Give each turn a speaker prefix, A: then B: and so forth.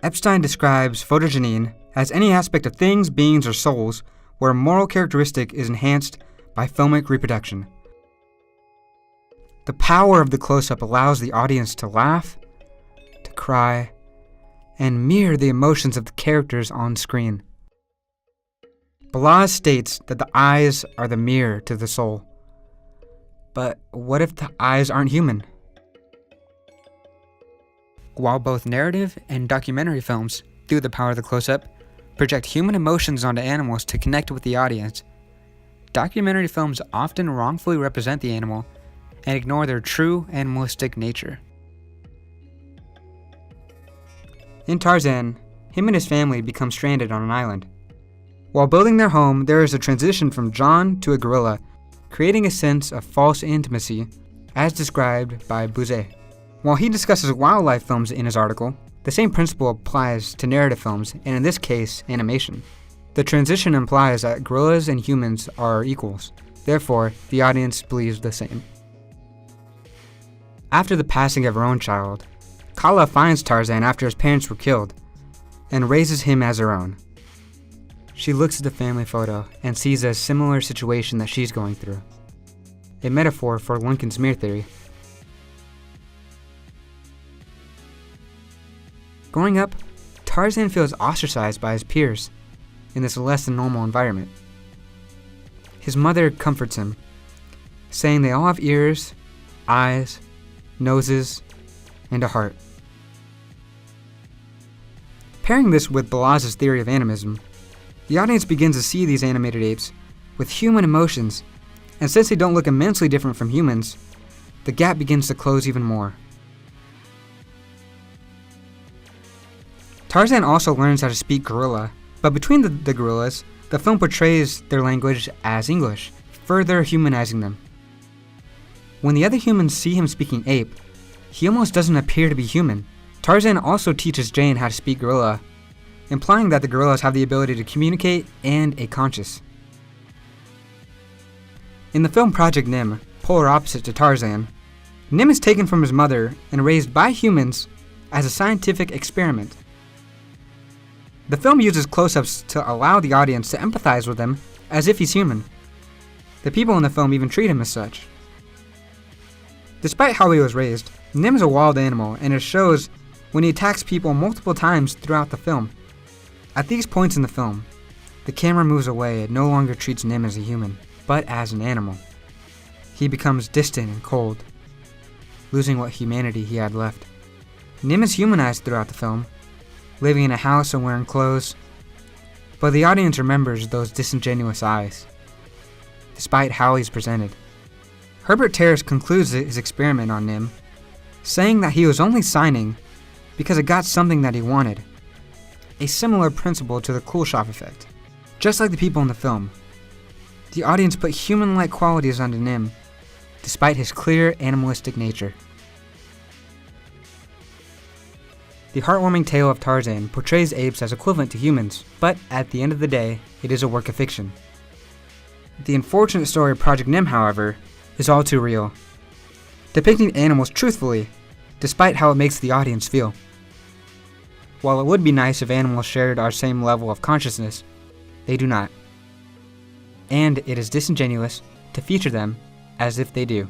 A: Epstein describes photogeny as any aspect of things, beings, or souls where a moral characteristic is enhanced by filmic reproduction. The power of the close-up allows the audience to laugh, to cry, and mirror the emotions of the characters on screen. Balazs states that the eyes are the mirror to the soul. But what if the eyes aren't human? While both narrative and documentary films, through the power of the close-up, project human emotions onto animals to connect with the audience, documentary films often wrongfully represent the animal and ignore their true animalistic nature. In Tarzan, him and his family become stranded on an island. While building their home, there is a transition from John to a gorilla, creating a sense of false intimacy, as described by Bouzet. While he discusses wildlife films in his article, the same principle applies to narrative films, and in this case, animation. The transition implies that gorillas and humans are equals. Therefore, the audience believes the same. After the passing of her own child, Kala finds Tarzan after his parents were killed, and raises him as her own. She looks at the family photo and sees a similar situation that she's going through, a metaphor for Lincoln's mirror theory. Growing up, Tarzan feels ostracized by his peers in this less than normal environment. His mother comforts him, saying they all have ears, eyes, noses, and a heart. Pairing this with Balazs' theory of animism, the audience begins to see these animated apes with human emotions, and since they don't look immensely different from humans, the gap begins to close even more. Tarzan also learns how to speak gorilla, but between the gorillas, the film portrays their language as English, further humanizing them. When the other humans see him speaking ape, he almost doesn't appear to be human. Tarzan also teaches Jane how to speak gorilla, implying that the gorillas have the ability to communicate and a conscience. In the film Project Nim, polar opposite to Tarzan, Nim is taken from his mother and raised by humans as a scientific experiment. The film uses close-ups to allow the audience to empathize with him as if he's human. The people in the film even treat him as such. Despite how he was raised, Nim is a wild animal, and it shows when he attacks people multiple times throughout the film. At these points in the film, the camera moves away and no longer treats Nim as a human, but as an animal. He becomes distant and cold, losing what humanity he had left. Nim is humanized throughout the film, living in a house and wearing clothes, but the audience remembers those disingenuous eyes, despite how he's presented. Herbert Terrace concludes his experiment on Nim, saying that he was only signing because it got something that he wanted, a similar principle to the Kuleshov effect. Just like the people in the film, the audience put human-like qualities onto Nim, despite his clear animalistic nature. The heartwarming tale of Tarzan portrays apes as equivalent to humans, but at the end of the day, it is a work of fiction. The unfortunate story of Project Nim, however, is all too real, depicting animals truthfully, despite how it makes the audience feel. While it would be nice if animals shared our same level of consciousness, they do not. And it is disingenuous to feature them as if they do.